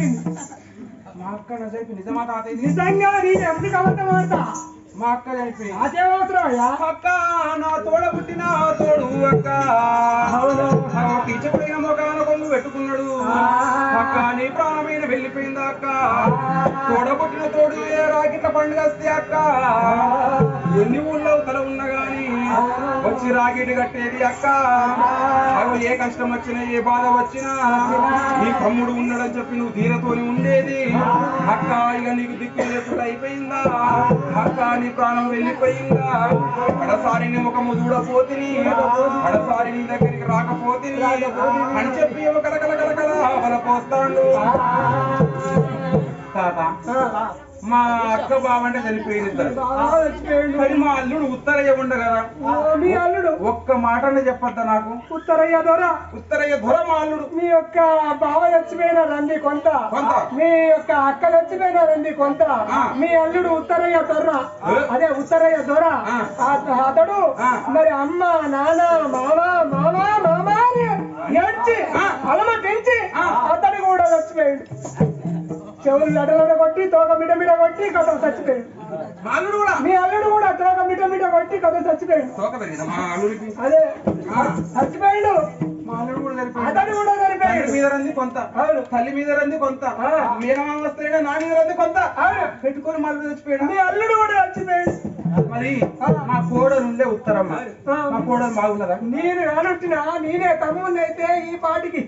చెప్పింది. మా అక్క చెప్పింది నిజమా తాతయ్య? నిజంగా నేను ఎందుకు అబద్ధం ఆడతా? మా అక్క చెప్పింది. అదేమవుతున్నావు అయ్యా? అక్క నా తోడ పుట్టిన తోడు అక్క టీచర్ మొగాన కొంగు పెట్టుకున్నాడు. అక్క నీ ప్రాణమైన వెళ్ళిపోయిందా అక్క? తోడ పుట్టిన తోడు ఏ రాకిట్ల పండుగ వస్తే అక్క ఎన్ని ఊళ్ళో తల ఉన్నా గాని వచ్చి రాకెట్ కట్టేది అక్క. అవి ఏ కష్టం వచ్చినా ఏ బాధ వచ్చినా నీ తమ్ముడు ఉన్నాడని చెప్పి నువ్వు ధీరతోని ఉండేది అక్క. ఇక నీకు దిక్కు లేకుండా అయిపోయిందా అక్క? నీ ప్రాణం వెళ్ళిపోయిందా? కడసారి నీ ముఖము చూడపోతిని, కడసారి నీ దగ్గరికి రాకపోతిని అని చెప్పి ఒక కలకల పోస్తాడు. తాత మా అక్క బావంటే చనిపోయింది కానీ మా అల్లుడు ఉత్తరయ్య ఉండ కదా. మీ అల్లుడు ఒక్క మాటనే చెప్పొద్దా నాకు? ఉత్తరయ్య దొర. ఉత్తరయ్య దొర మా అల్లుడు. మీ యొక్క బావ చచ్చిపోయిన రండి కొంత, మీ యొక్క అక్క చచ్చిపోయిన రండి కొంత. మీ అల్లుడు ఉత్తరయ్య దొర, అదే ఉత్తరయ్య దొర. అతడు మరి అమ్మ నాన్న మామ మామ మామ ఏడ్చి అలమటించి అతడు కూడా చచ్చిపోయాడు. చెవులు లడలడ కొట్టి తోక మిట మిట కొట్టి కథ చచ్చిపోయాడు. మీ అల్లుడు కూడా తోక మిట మిట కొట్టి కథ చచ్చిపోయాడు. అదే చచ్చిపోయాడు. అతడు కూడా చనిపోయాడు. మీద రంది కొంత, తల్లి మీద రంది కొంత, మేనమామ వస్తే నా మీద రంది కొంత పెట్టుకొని మళ్ళీ చచ్చిపోయాడు. మీ అల్లుడు కూడా చచ్చిపోయాడు. మరి మా కోడలు ఉండే ఉత్తరమ్మ, మా కోడలు బాగున్నదా? నేను రానొచ్చినా నేనే తమ్ముడిని అయితే ఈ పాటికి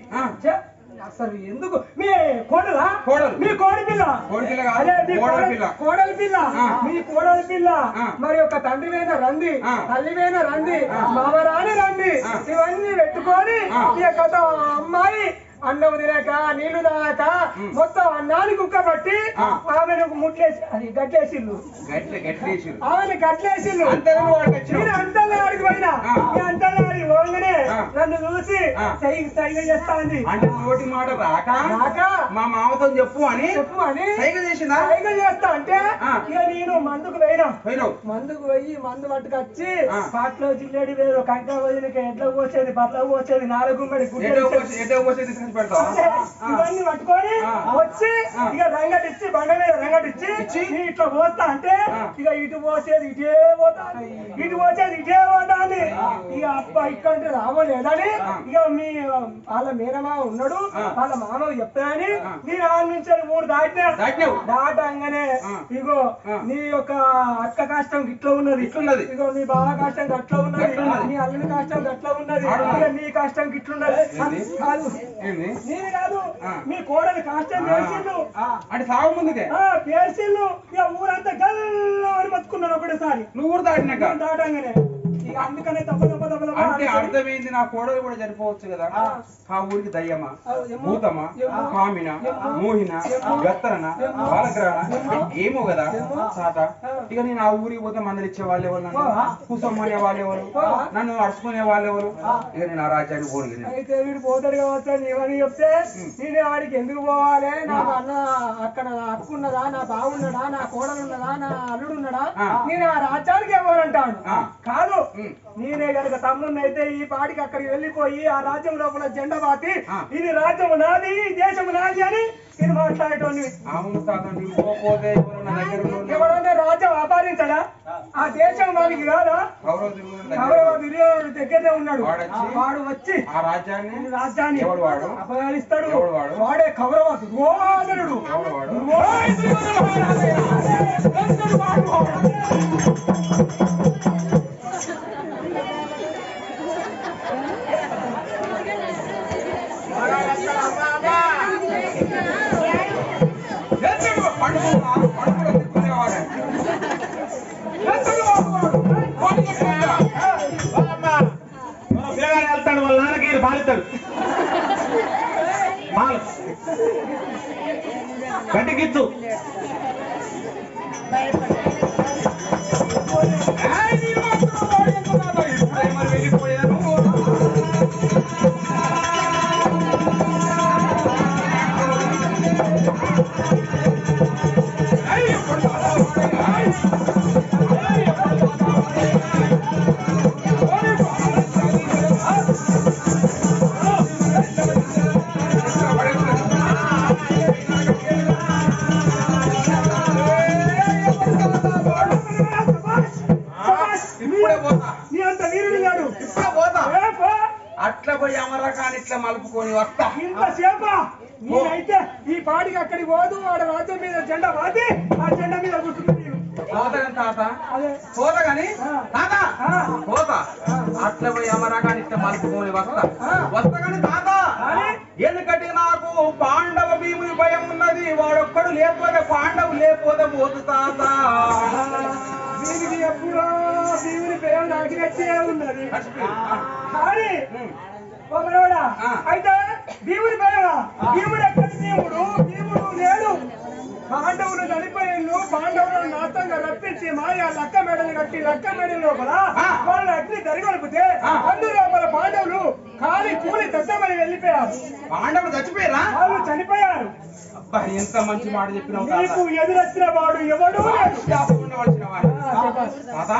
అసలు ఎందుకు మీ కోడలా? కోడలు మీ కోడి పిల్ల, కోడలి పిల్ల, మీ కోడలి పిల్ల. మరి ఒక తండ్రి మీద రండి, తల్లి మీద రండి, మామరాని రండి, ఇవన్నీ పెట్టుకొని ఈ కథ అమ్మాయి అన్నం తినాక నీళ్లు తాగాక మొత్తం అన్నాన్ని కుక్క పట్టి ఆమెను ముట్లేసి అది గట్లేసిల్లు, ఆమెను గట్లేసిల్లు. నేను అంతల్లా ఆడికి పోయినా, ఈ అంతల్లా ఆడికి పోగానే నన్ను చూసి సైగ చేస్తా ఉంది. అంటే నోటి మాట రాక మా మామతో చెప్పు అని సైగ చేసిందా? సైగ చేస్తా అంటే ఇక నేను మందుకు పోయినావు. మందుకు పోయి మందు పట్టుకొచ్చి పాటలో జిల్లేడి వేరు కంకా వదిలికి ఎట్లా పోసేది, బట్టలు పోసేది, 4 గుమ్మడి గుడ్డ ఇవన్నీ పట్టుకొని వచ్చి ఇక రంగటిచ్చి బండ మీద రంగటిచ్చి ఇట్లా పోస్తా అంటే ఇక ఇటు పోసేది ఇటే పోతా, ఇటు పోసేది ఇటే పోతా అని ఇక అప్ప ఇక్కడ రావలేదని ఇక మీ వాళ్ళ మేనమా ఉన్నాడు, వాళ్ళ మామ చెప్తానని నేను ఆ నుంచి 3 దాటంగానే ఇగో నీ యొక్క అక్క కష్టం ఇట్లా ఉన్నది, ఇగో నీ బావ కష్టం అట్లా ఉన్నది, నీ అల్లుని కష్టం అట్లా ఉన్నది, ఇక నీ కష్టం ఇట్లున్నది. కాదు నేను కాదు, మీ కోడలు కష్టం పేర్చిండు అంటే సాగు ముందుకే పేర్చిండు. ఇక ఊరంతా గల్లు అని బతుకున్నాను ఒకటేసారి. నువ్వు కూడా దాటంగానే ఇక అందుకనే అంటే అర్థమైంది. నా కోడలు కూడా చనిపోవచ్చు కదా. ఆ ఊరికి దయ్యమా, భూతమా, కామిన, మోహిన, గత్తరన, బాలగ్రహణ ఏమో కదా తాత. ఇక నేను ఆ ఊరికి పోతే మందలు ఇచ్చే వాళ్ళు ఎవరు, నన్ను కూసమ్మనే వాళ్ళు ఎవరు, నన్ను అడుచుకునే వాళ్ళు ఎవరు. ఇక నేను ఆ రాజ్యానికి పోను. అయితే వీడు పోతాడు కావచ్చు నీవని చెప్తే నేను వాడికి ఎందుకు పోవాలి? నాకు అన్న అక్కడ నా అక్క ఉన్నదా, నా బావున్నదా, నా కోడలు ఉన్నదా, నా అల్లుడు ఉన్నదా, నేను ఆ రాజ్యానికి ఎవరంటాడు. కాదు, నేనే కనుక తమ్ముడిని అయితే ఈ పాటికి అక్కడికి వెళ్ళిపోయి ఆ రాజ్యం లోపల జెండా బాతి ఇది రాజ్యం నాది, దేశం నాది అని నేను మాట్లాడేటోని. ఎవరన్నా రాజ్యం అపారించడా? ఆ దేశం మనకి కాదా? దుర్యోధనుడు దగ్గరనే ఉన్నాడు. వాడు వచ్చి ఆ రాజ్యాన్ని అపహరిస్తాడు. వాడే కౌరవ దుర్యోధనుడు. వెళ్తాడు వాళ్ళ నాన్నకి బాలుతాడు గట్టికిచ్చు వెళ్ళిపోయాను. మలుపుకొని వస్తా. ఇంతసేపా నేనైతే ఈ పాటికి అక్కడికి పోదు వాడ రాజ్యం మీద జెండా వాది ఆ జెండా మీద కూర్చుంది పోతగాని తాత పోతగాని తాత పోత అట్లా పోయి అమరాగాని ఇట్లా మలుపుకొని వస్తగాని తాత ఎందుకంటే నాకు పాండవ భీముని భయం ఉన్నది. వాడొక్కడు లేకపోతే పాండవు లేకపోతే పోతు తాత. దీనికి ఎప్పుడో భీముని భయం నాకినట్టే ఉన్నది కానీ అయితే భీముడి భయమా? భీముడు ఎక్కడి భీముడు? భీముడు లేడు. పాండవులు చనిపోయిను. పాండవులను నాతంగా రప్పించి మాయా లక్క మెడలు కట్టి లక్క మెడల లోపల వాళ్ళ అగ్ని దరిగొలిపితే అందు లోపల పాండవులు కాలి కూలి దద్దమని వెళ్ళిపోయారు. పాండవులు చచ్చిపోయారా? వాళ్ళు చనిపోయారు. ఎంత మంచి మాట చెప్పినావు. నీకు ఎదురొచ్చిన వాడు ఎవడు ఉండవలసిన వాడు తాత.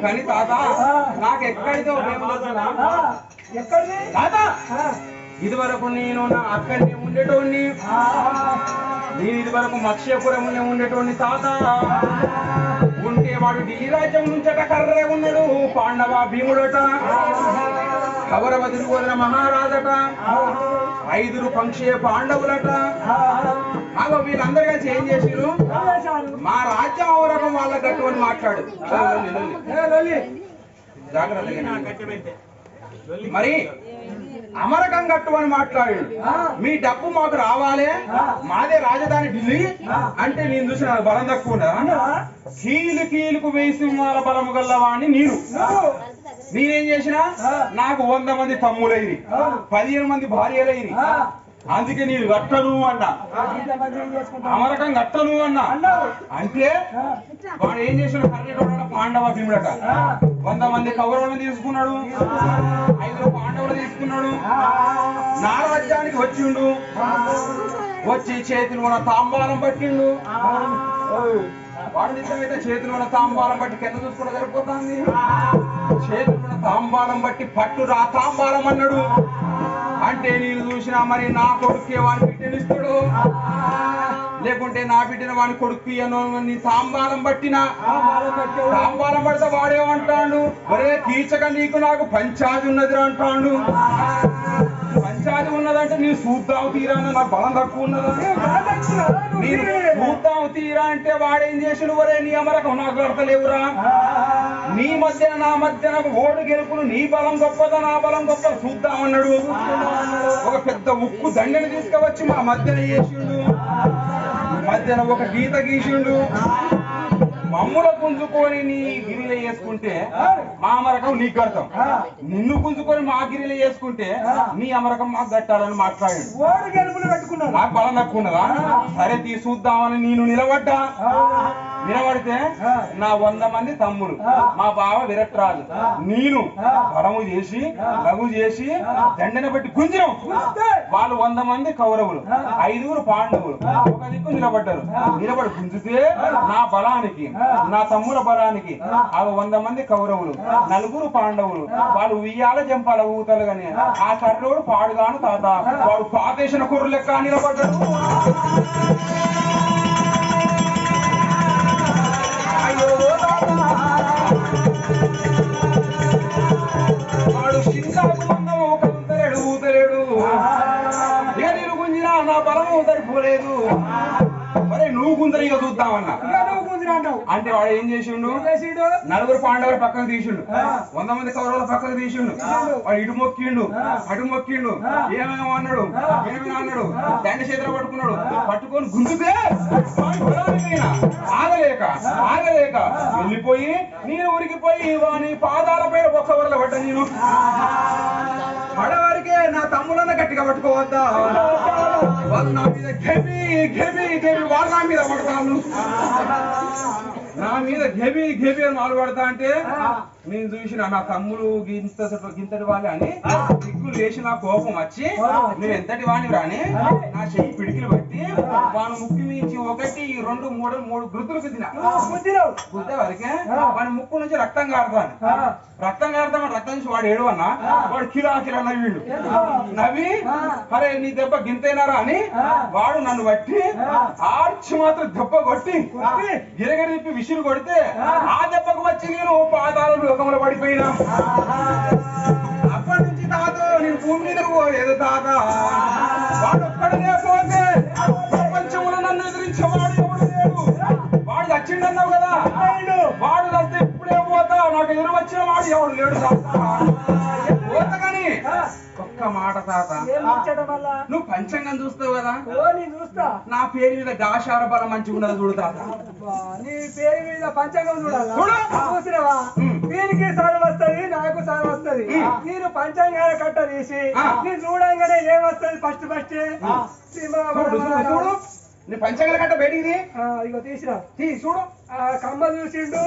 కానీ తాత నాకు ఎక్కడితో ఎక్కడి తాత ఇది వరకు నేను నా అక్కడిని ఉండేటోడిని. నేను ఇది వరకు మత్స్యపురంలో ఉండేటోడిని తాత. ఉంటే వాడు ఢిల్లీ రాజ్యం నుంచట కర్రే ఉన్నాడు. పాండవ భీముడట కౌరవ దుర్యోధన మహారాజట 5 పంక్షే పాండవులట. అగో వీళ్ళందరూ కలిసి ఏం చేసిరు? మా రాజ్యం ఔరకం వాళ్ళ కట్టుకొని మాట్లాడు. జాగ్రత్తగా మరి అమరకం కట్టుమని మాట్లాడు. మీ డబ్బు మాకు రావాలి, మాదే రాజధాని ఢిల్లీ అంటే నేను చూసిన బలం తక్కువ ఉన్నదా? కీలుకు వేసి బలము గల్లవాణ్ణి నేనేం చేసినా నాకు 100 మంది తమ్ములైరి, 15 మంది భార్యలైరి. అందుకే నేను కట్టను అన్నా, అమరకం కట్టను అన్నా. అంటే వాడు ఏం చేసాడు? కర్రెటోడ పాండవ భీముడట 100 మంది కౌరవులను తీసుకున్నాడు, 5 పాండవులు తీసుకున్నాడు. నా రాజ్యానికి వచ్చిండు. వచ్చి చేతులు ఉన్న తాంబాలం పట్టిండు. వాడు నిజమైతే చేతులు ఉన్న తాంబాలం బట్టి కింద చూసుకుంటే సరిపోతుంది. చేతులు ఉన్న తాంబాలం బట్టి పట్టురా తాంబాలం అన్నాడు. అంటే నేను చూసినా మరి నా కొడుకే వాని బిడ్డనిస్తాడు, లేకుంటే నా బిడ్డన వాని కొడుకు నీ తాంబాలం పట్టినా తాంబాలం పడితే వాడేమంటాడు? ఒరే కీచక నీకు నాకు పంచాది ఉన్నది అంటాడు. పంచాది ఉన్నదంటే నేను చూద్దాం తీరా, నాకు బలం తక్కువ ఉన్నదా? నేను చూద్దాం తీరా అంటే వాడేం చేసాడు? ఒరే నీ అమరకం నాకు కడతలేవురా, నీ మధ్యన నా మధ్యన ఓడు గెలుపులు, నీ బలం గొప్పదా నా బలం గొప్ప చూద్దామన్నాడు. ఒక పెద్ద ఉక్కు దండని తీసుకువచ్చి మా మధ్యన వేసిండు. మధ్యన ఒక గీత గీసిండు. మమ్ముల గుంజుకొని నీ గిరిలో వేసుకుంటే మా అమరకం నీకు కడతాం, నిన్ను గుంజుకొని మా గిరిలో వేసుకుంటే నీ అమరకం మాకు కట్టాలని మాట్లాడాడు. నాకు బలం తక్కువ ఉన్నదా? సరే చూద్దామని నేను నిలబడ్డా. నిలబడితే నా 100 మంది తమ్ముడు, మా బావ విరట్రాజు, నేను బలము చేసి లఘు చేసి దండన పెట్టి గుంజినాం. వాళ్ళు 100 మంది కౌరవులు, 5 పాండవులు ఒక దిక్కు నిలబడ్డారు. నిలబడి గుంజితే నా బలానికి నా తమ్ముల బలానికి ఆ 100 మంది కౌరవులు 4 పాండవులు వాళ్ళు ఉయ్యాల జంపాల ఊతలు గాని ఆ కర్రోడు పాడుగాను తాత. వాడు పాతేసిన కుర్ర లెక్క నిలబడ్డాడు. వాడు సింగాకు కలుతలేడు ఊతలేడు. ఇక నేను గుంజినా నా బలము సరిపోలేదు. మరి నువ్వు గుంజరిగా చూద్దామన్నా అంటే వాడు ఏం చేసిండు? 4 పాండవులు పక్కకు తీసిండు, 100 మంది కౌరవుల పక్కకు తీసిండు. వాడు ఇటు మొక్కిండు అటు మొక్కిండు. ఏమేమో అన్నాడు దండ చేతులు పట్టుకున్నాడు. పట్టుకొని గుంజుతే ఆగలేక వెళ్ళిపోయి నేను ఉరికిపోయి వాని పాదాల పైన ఒక్క వరల పడ్డా. నేను పడవారికే నా తమ్ములన్న గట్టిగా పట్టుకోవద్దా? వాళ్ళు నా మీద గెబి వాళ్ళు నా మీద పడతాను, నా మీద గెబి అని వాళ్ళు పడతా. అంటే నేను చూసిన నా తమ్ముడు గింతటి వాళ్ళే అని దిక్కులు లేచి నా కోపం వచ్చి నువ్వు ఎంతటి వాణి రాని నా చెయ్యి పిడికిలు బట్టి వాని ముక్కు మించి 1 2 3 గుర్తులు గుద్దే వరకే వాని ముక్కు నుంచి రక్తం కారుతాను. రక్తం నుంచి వాడు ఏడువన్నా వాడు కిలా నవ్వి అరే నీ దెబ్బ గింతైనారా అని వాడు నన్ను బట్టి ఆర్చి మాత్రం దెబ్బ కొట్టి గిరగిరి తిప్పి విసురు కొడితే ఆ దెబ్బకు వచ్చి నేను పాదాల లోకంలో పడిపోయినా. అప్పటి నుంచి భూమి మీద పోలేదు తాత. వాడు ఒక్కడనే పోతే ప్రపంచంలో నన్ను ఎదిరించేవాడు ఎవడు లేడు. వాడు చచ్చిండన్నావు కదా, వాడు చస్తే ఇప్పుడే పోతా. నాకు ఎదురు వచ్చిన వాడు ఎవడు లేడు పోత. కానీ ఒక్క మాట తాత, నువ్వు పంచంగం చూస్తావు కదా, నా పేరు మీద దాశార బలం మంచిగా ఉన్నది చూడు తాత. నీ పేరు మీద పంచాంగం చూడాలి. చూసినవా, దీనికి సార్ వస్తుంది, నాకు సార్ వస్తుంది. నేను పంచాంగాల కట్ట తీసి నేను చూడంగానే ఏమొస్తుంది ఫస్ట్ చూడు. నీ పంచంగాల కట్ట బయటికి ఇగో తీసిరా, చూడు. కమ్మ చూసిండు,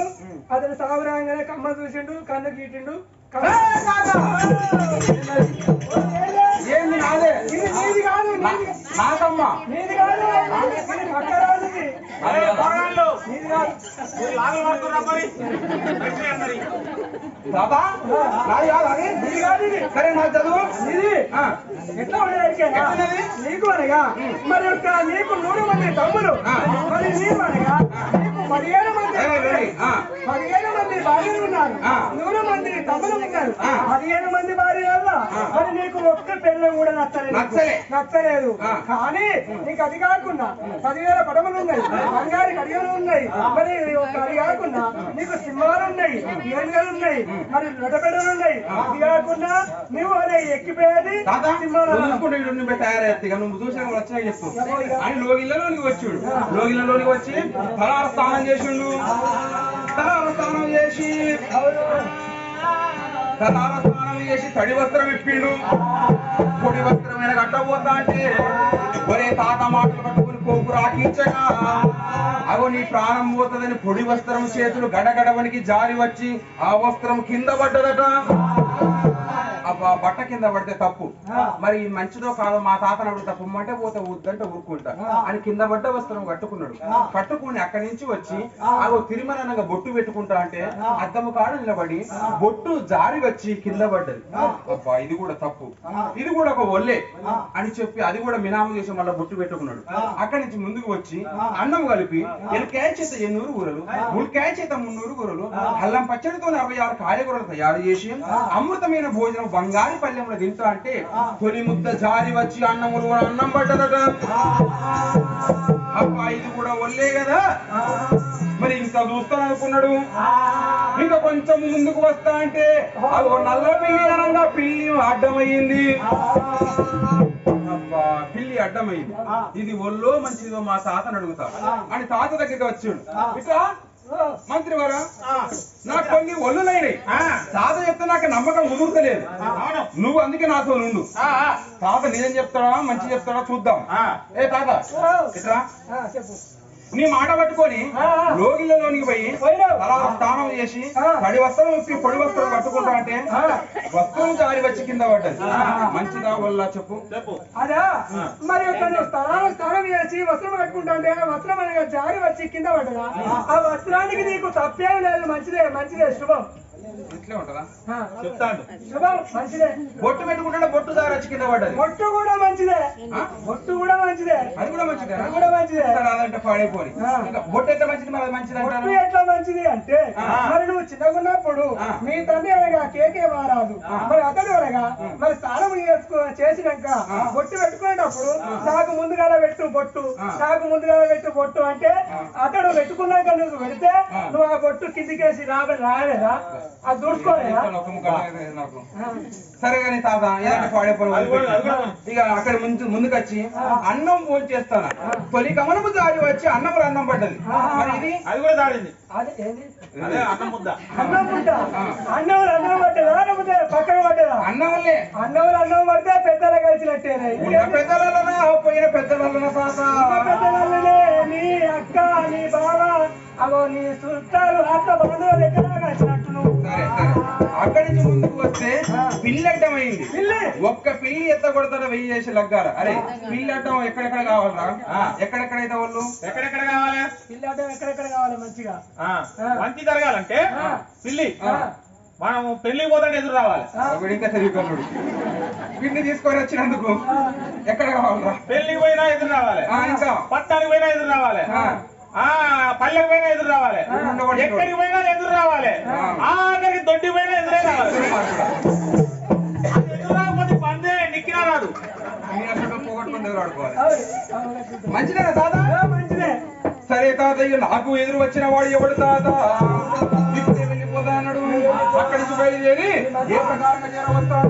అతను సాగురాగానే కమ్మ చూసిండు, కన్ను గీటిండు. ఏంది నాదే? నీది కాదు, నాకమ్మా నీది కాదు, పక్క రాజుది. సరే నా చదువు ఇది ఎట్లా ఉండేది నీకు అనగా మరి నీకు 100 మంది తమ్ముడు, మరి నీకు అనగా నీకు 17 మంది భార్యలు ఉన్నారు, 100 మంది తమ్ముడు ఉన్నారు, 17 మంది భార్యల మరి నీకు ఒక్క పెళ్ళం కూడా నచ్చలేదు. కానీ నీకు అది కాకుండా 10,000 పడమలు ఉన్నాయి, బంగారు కడియలు ఉన్నాయి, మరి అది కాకుండా నీకు సింహాలు ఉన్నాయి, ఏనుగలు ఉన్నాయి, మరి లొటపెడలు ఉన్నాయి. ఇది కాకుండా నువ్వు అనే ఎక్కిపోయేది తయారయ్యి నువ్వు చూసా వచ్చినా చెప్పు అని లోగిళ్ళలోనికి వచ్చాడు. లోగిళ్ళలోనికి వచ్చి తలార స్నానం చేసిండు. తలార స్నానం చేసి తడి వస్త్రం ఇప్పిండు. పొడి వస్త్రమైన కట్టబోతా అంటే ఒరే తాత మాటలు పట్టుకుని కోపు రాకించగా అగో నీ ప్రాణం పోతుందని పొడి వస్త్రం చేతులు గడగడవనికి జారి వచ్చి ఆ వస్త్రం కింద పడ్డదట. బట్ట కింద పడితే తప్పు, మరి మంచిదో కాదో మా తాతను అప్పుడు తప్పు అంటే పోతే వద్దంటే ఊరుకుంటా అని కింద పడ్డ వస్త్రం కట్టుకున్నాడు. కట్టుకుని అక్కడి నుంచి వచ్చి అగో తిరుమలనగా బొట్టు పెట్టుకుంటా అంటే అద్దము కాడ నిలబడి బొట్టు జారి వచ్చి కింద పడ్డది. అబ్బా ఇది కూడా తప్పు, ఇది కూడా ఒక ఒళ్ళే అని చెప్పి అది కూడా మినాము చేసి మళ్ళీ బొట్టు పెట్టుకున్నాడు. అక్కడి నుంచి ముందుకు వచ్చి అన్నం కలిపి ఎల్కాయ చేత 800 కూరలు, ముల్కాయ చేత 300 కూరలు, అల్లం పచ్చడితో 46 కాయగూరలు తయారు చేసి అమృతమైన భోజనం బంగారు పల్లెంలో తింటా అంటే తొలి ముద్ద జారి వచ్చి అన్నం పడ్డదట. అబ్బా ఇది కూడా ఒళ్ళే కదా, మరి ఇంకా చూస్తాను అనుకున్నాడు. ఇంకా కొంచెం ముందుకు వస్తా అంటే అదో నల్ల పిల్లి అనగా పిల్లి అడ్డమయ్యింది. అబ్బా పిల్లి అడ్డమయ్యింది. ఇది ఒళ్ళో మంచిదో మా తాతను అడుగుతా అని తాత దగ్గరికి వచ్చాడు. ఇట్లా మంత్రి వారా నాకు కొన్ని ఒళ్ళులైనాయి, తాత చెప్తే నాకు నమ్మకం కుదురుతలేదు, నువ్వు అందుకే నాతో నుండు. తాత నిజం చెప్తాడా మంచి చెప్తాడా చూద్దాం. ఏ తాత ఇట్లా నీ మాట పట్టుకొని లోగిళ్ళలోనికి పోయి అలా స్నానం చేసి తడి వస్త్రం వచ్చి పొడి వస్త్రం కట్టుకుంటా అంటే వస్త్రం జారి వచ్చి కింద పడ్డది. మంచిదా వల్ల చెప్పు. అదా మరి స్నానం చేసి వస్త్రం కట్టుకుంటా అంటే వస్త్రం అనగా జారి వచ్చి కింద పడ్డదా? ఆ వస్త్రానికి నీకు తప్పేం లేదు, మంచిదే శుభం. ఇట్లే ఉంటదా చెప్తాను. శుభం మంచిదే. బొట్టు పెట్టుకుంటే బొట్టు జారి వచ్చి కింద పడ్డది. బొట్టు కూడా మంచిదే, బొట్టు కూడా మంచిదే, అది కూడా మంచిదే, అది కూడా మంచిదే. అదంటే పాడైపోయి బొట్టు ఎట్లా మంచిది మరి మంచిది బొట్టు ఎట్లా మంచిది అంటే మరి నువ్వు చిన్నగున్నప్పుడు మీ తండ్రి అనగా కేకే వారాదు, మరి అతడు అనగా మరి స్నానం చేసినాక బొట్టు పెట్టుకునేటప్పుడు నాకు ముందుగా పెట్టు బొట్టు, నాకు ముందుగా పెట్టు బొట్టు అంటే అతడు పెట్టుకున్నాక నువ్వు పెడితే నువ్వు ఆ బొట్టు కిందికేసి రాలేదా? అది దూసుకోలేదా? సరే కానీ తాత ఏదంటే పాడైపోయి ఇక అక్కడ ముందుకు వచ్చి అన్నం భోజనం చేస్తాను. తొలి కమలము జారి వచ్చి అన్నం పడ్డది. మరి ఇది అది కూడా దాడింది. అన్నం పడ్డదా లేకపోతే పక్కన పడ్డదా? అన్నంలే. అన్నం పడితే పెద్దలు కలిసినట్టే. పెద్దలలోనా పోయిన పెద్దలలోనా తాత? పెద్దలనే నీ అక్క నీ బావ అవో నీ చుట్టాలు ఆత్మ బంధువులు ఎక్కడ కలిసినట్టు. సరే అక్కడి నుంచి ముందుకు వస్తే పిల్లి అడ్డమైంది. ఒక్క పిల్లి ఎత్త కొడతారా 1000 చేసి లగ్గాల. అరే పిల్లి అడ్డం ఎక్కడెక్కడ కావాలరా? ఎక్కడెక్కడైతే వాళ్ళు ఎక్కడెక్కడ కావాలి? పిల్లి అడ్డం ఎక్కడెక్కడ కావాలి? మంచిగా మంచి జరగాలంటే పిల్లి మనం పెళ్లికి పోతాంటే ఎదురు రావాలి. ఇంకా తెలియకన్నాడు. పిల్లి తీసుకొని వచ్చినందుకు ఎక్కడ కావాలరా? పెళ్లికి పోయినా ఎదురు రావాలి, ఇంకా పట్టానికి పోయినా ఎదురు రావాలి, పల్లెకి పోయినా ఎదురు రావాలి, ఎక్కడికి పోయినా ఎదురు రావాలి, ఆఖరికి దొడ్డి పోయినా ఎదురే రావాలి. ఎదురు రాకపోతే బందే పట్టుకొని దగ్గర ఆడుకోవాలి. అవును. మంచిదేనా తాత? మంచిదే. సరే తాతయ్య, నాకు ఎదురు వచ్చిన వాడు ఎవడు తాత? ఇప్పుడే వెళ్ళిపోతా అన్నాడు. అక్కడి నుంచి బయలుదేరి ఏ ప్రకారంగా చేరవస్తాడు?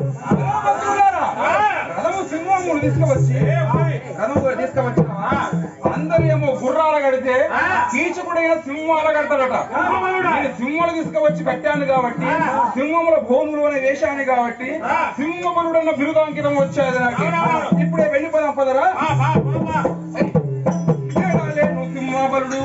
రథము సింహములు తీసుకువచ్చి తీసుకువచ్చినావా? అందరూ ఏమో గుర్రాలు కడితే కీచకుడైన సింహాల కడతాడట. నేను సింహాలు తీసుకువచ్చి కట్టాను కాబట్టి, సింహముల భోములు అనే వేషాన్ని కాబట్టి సింహబలుడన్న బిరుదాంకితం వచ్చేది నాకు. ఇప్పుడే వెళ్ళిపోదాం పదరా. సింహబలుడు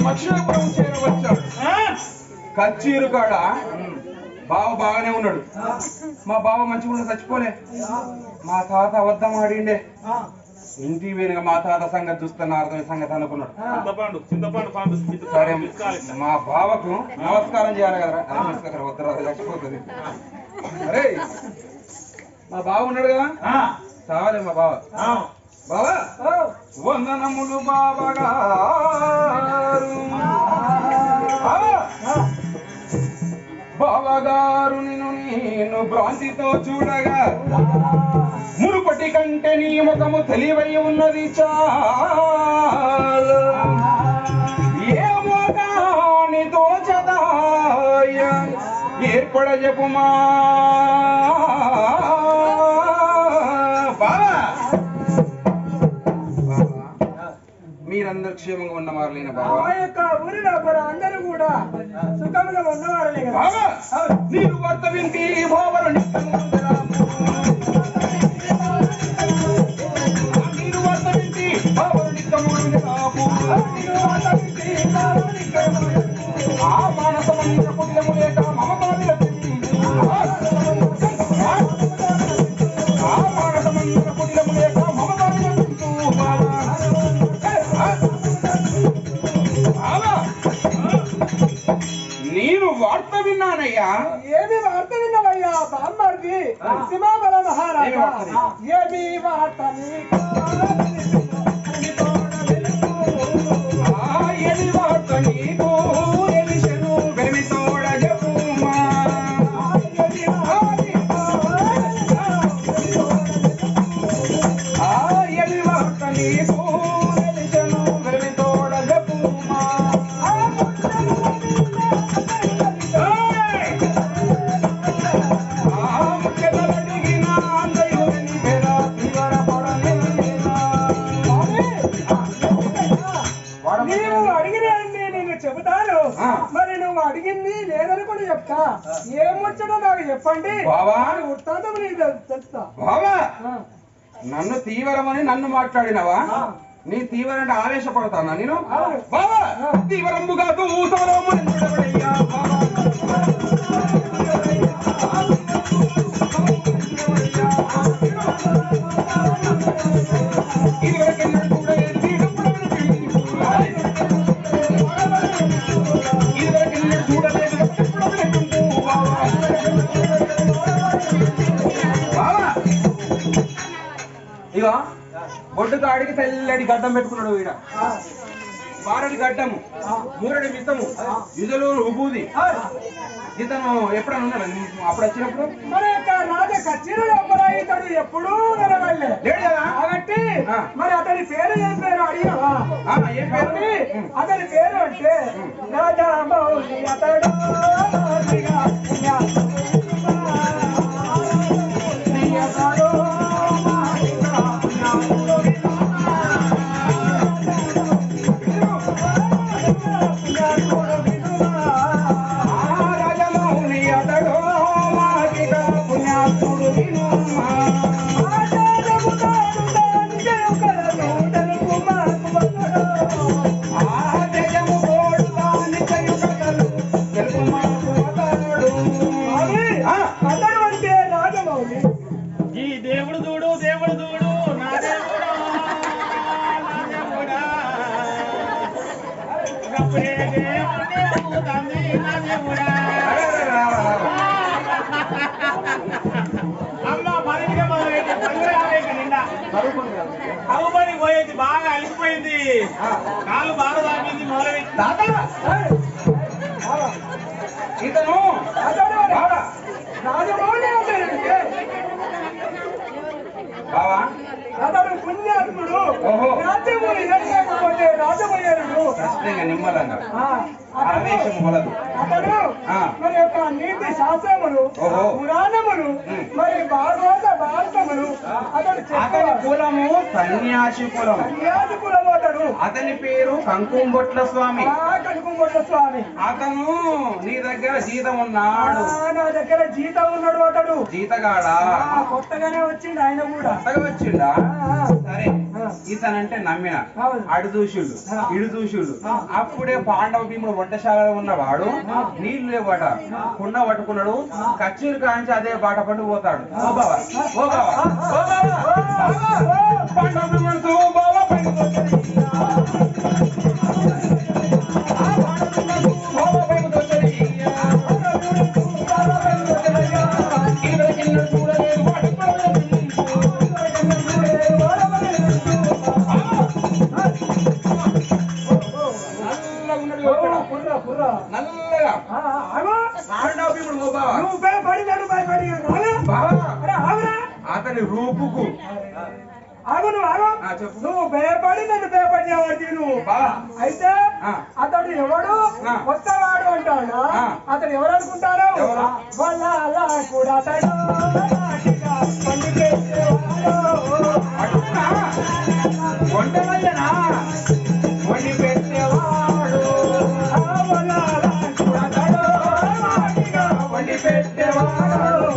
మక్షపురం చేరవచ్చాడు. కచ్చీరు కాడ బావ బాగానే ఉన్నాడు. మా బావ మంచిగా చచ్చిపోలే. మా తాత అబద్ధం ఆడిండే. ఇంటి వెనుక మా తాత సంగతి చూస్తున్న అర్థం సంగతి అనుకున్నాడు. సరే మా బావకు నమస్కారం చేయాలి కదరా. వద్దరా, చచ్చిపోతుంది. అరే మా బావ ఉన్నాడు కదా, చాలే మా బావ. బావా వందనములు బాబగా. బావగారు నేను భ్రాంతితో చూడగా మునుపటి కంటే నీ ముఖము తెలివై ఉన్నది చాలు. ఏమో కాని తోచదాయ ఏర్పడ చెప్పుమా. మీరందరూ క్షేమంగా ఉన్నవారులేనా బాబా? ఊరిలో అందరూ కూడా సుఖంగా ఉన్నవారులే. నీరు వార్త వింటి బావరు నీరు వార్త వింటి బావరు ఆ మానసమంత పుణ్యము లేక మమతాది ఆ మానసమంత పుణ్యము లేక మమతాది నేను వార్త విన్నానయ్యా. ఏమి వార్త విన్నావయ్యా బామ్మర్ది సింహాబల మహారాజా? ఏమి వార్త ఏమి వార్త నీకు తెలిసెను వెలితోడ చెప్పుమా. ఏమి వార్త నీకు తెలిసెను వెలితోడ చెప్పుమా. నీవు అడిగినండి నేను చెబుతాను. మరి నువ్వు అడిగింది లేదనుకుని చెప్తా. ఏమొచ్చడో నాకు చెప్పండి. వృత్తాంతం తెలుస్తా. బావా నన్ను తీవ్రమని నన్ను మాట్లాడినవా? నీ తీవ్ర అంటే ఆవేశపడతానా నేను? బావా తీవ్రంబుగా దూతరమయ్యా. ఇక బొడ్డు కాడికి తెల్లడి గడ్డం పెట్టుకున్నాడు. ఈడ బారడి గడ్డము, మూరడి మిత్తము, యుజలు ఉబూది. ఇతను ఎప్పుడన్నా ఉన్నాడు అప్పుడు వచ్చినప్పుడు? మరి రాజ కచ్చిరు ఇతడు ఎప్పుడూ నిలబడలే కాబట్టి మరి అతని పేరు ఏం పేరు అడిగావా? ఏం పేరు? అతని పేరు అంటే రాజా మౌలి అతడు. రాజమౌని అతడు మాదిగా పుణ్యాత్ముడు వినుమా. దేవుడు చూడు నా దేవుడా అప్పుడే దేవుడు తండ్రి నా దేవుడా అమ్మ పనికి మొదలైతే పండుగ నిండా అవుపడి పోయేది బాగా అలిసిపోయింది కాలు బాగా తాగింది మొదలైంది ఇతను బావా అతడు పుణ్యాత్ముడు రాజ్యములు ఏకపోతే రాజమయ్యాడు నిమ్మలంగా ఆవేశం వలదు అతడు మరి యొక్క నీతి శాస్త్రములు పురాణములు మరి భారతములు అతని కులము సన్యాసి కులం అతడు అతని పేరు కంకుంబొట్ల స్వామి కంకుంబొట్ల స్వామి అతను నీ దగ్గర జీతం ఉన్నాడు నా దగ్గర జీతం ఉన్నాడు అతడు జీతగాడా కొత్తగానే వచ్చిండు ఆయన కూడా కొత్తగా వచ్చిండా సరే ఇతనంటే నమ్మిన అడు చూసిండు ఇడు చూసిండు అప్పుడే పాండవ భీముడు వంటశాలలో ఉన్నవాడు నీళ్లు లేవట కుండ పట్టుకున్నాడు కచ్చూరు కాంచి అదే బాట పట్టు పోతాడు ఓ బావా ఓ బావా ఓ బావా పాండవ భీముడు ఓ బావా నల్లగా అతని రూపుకు నువ్వు భయపడి నన్ను భయపడినవాడి నువ్వు అయితే అతడు ఎవడు కొత్తవాడు అంటాడు అతడు ఎవరు అనుకుంటారు వాళ్ళ అలా కూడా అతడు వంటలయ్యనా వండి పెట్టేవాడు వాళ్ళ అలా కూడా అతడు వండి పెట్టేవాడు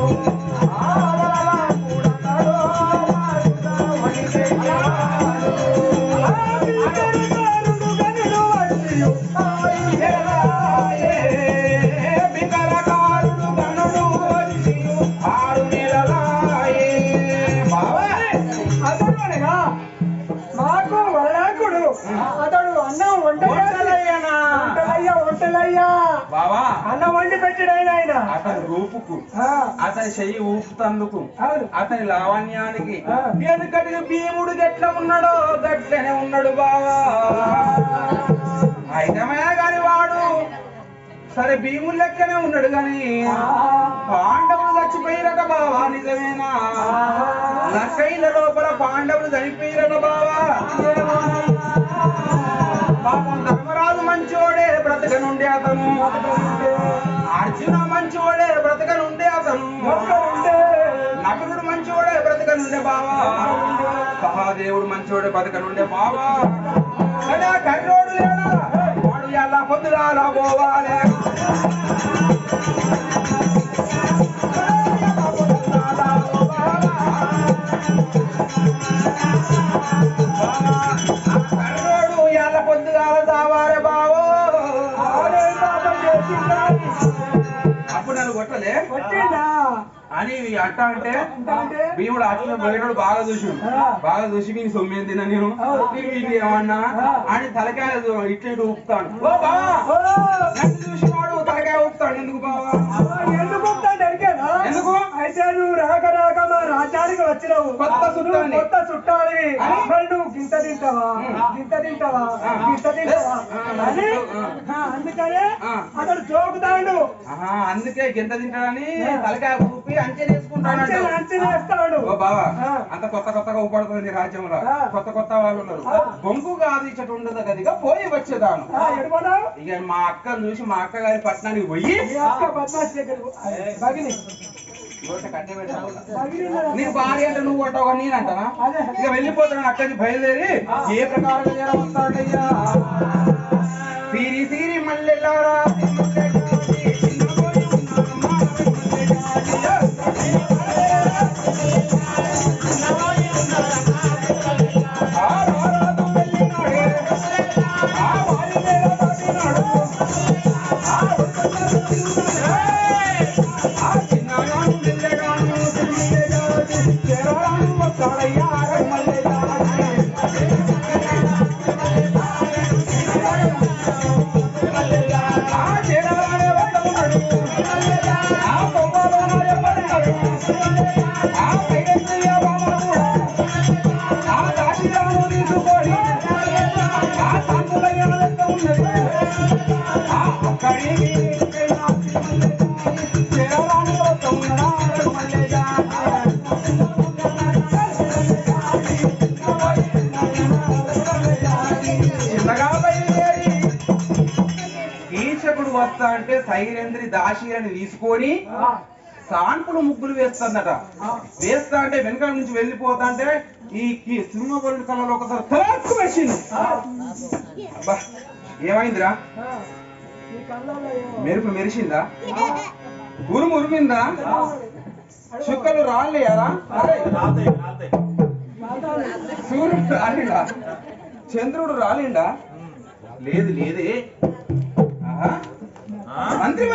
అతడు అన్నం వంటలయ్యా బావా అన్నం వండి పెట్టాడు ఆయన అతని రూపుకు అతని చెయ్యి ఊపుతందుకు అతని లావణ్యానికి ఎందుకంటే భీముడు గట్ల ఉన్నాడో గట్లనే ఉన్నాడు బావా అయితమే గాని వాడు సరే భీముడు లెక్కనే ఉన్నాడు గాని పాండవులు చచ్చిపోయిరట బావా నిజమేనా లక్కైల లోపల పాండవులు చనిపోయిరట బావా పాపం ధర్మరాజు మంచోడే బ్రతకనుండే అతను అర్జున మంచోడే బ్రతకనుండే అతను నకులుడు మంచోడే బ్రతకనుండే బావా సహాదేవుడు మంచోడే బ్రతకనుండే బావా కర్రోడు లేడా వాడు ఎలా పొద్దుగాల పోవాలి కర్రోడు ఎలా పొద్దుగాల దావారే బావో అప్పుడు నన్ను కొట్టలే అని అట్ట అంటే భీముడు అట్లా పోయినాడు బాగా చూసి మీ సొమ్మిది తిన్నా నేను నీకు ఏమన్నా అని తలకాయ ఇట్లా ఇటు ఊపుతాడు ఓ బావా నన్ను చూసినాడు తలకాయ ఊపుతాడు ఎందుకు బావా ఎందుకు అయితే నువ్వు రాక మా రాజ్యానికి వచ్చినావు కొత్త చుట్టాలి మరి నువ్వు గింత తింటావా అని అందుకనే అతడు జోకుతాడు అందుకే గింత తింటాడని తలకాయ ఊపి అంచెనేస్తాడు ఓ బావా అంత కొత్తగా ఊపడుతుంది రాజ్యంలో కొత్త వాళ్ళు ఉన్నారు బొంకు కాదు ఇచ్చట ఉండదు గదిగా పోయి వచ్చేదాను ఇక మా అక్కను చూసి మా అక్క గారి పట్టణానికి పోయి నీకు భార్య అంటే నువ్వు కొట్టవు నేనంటావా ఇక వెళ్ళిపోతాను అక్కడికి బయలుదేరి ఏ ప్రకారంగా వస్తాడయ్యా తీరి మల్లెల్లారా చిన్నగా చేరాను వస్తాడయ్యా మల్లయ్య కీచకుడు వస్తా అంటే సైరేంద్రి దాశీరని తీసుకొని సాన్పులు ముగ్గులు వేస్తుందట. వేస్తా అంటే వెనకాల నుంచి వెళ్ళిపోతా అంటే ఈ సింహబలి కళలో ఒకసారి తలకు వేసింది. అబ్బా ఏమైందిరా? మెరుపు మెరిసిందా? ఉరుము ఉరిమిందా? చుక్కలు రాలేయారా? సూర్యుడు రాలిండా? చంద్రుడు రాలిండా? లేదు లేదే. మంత్రి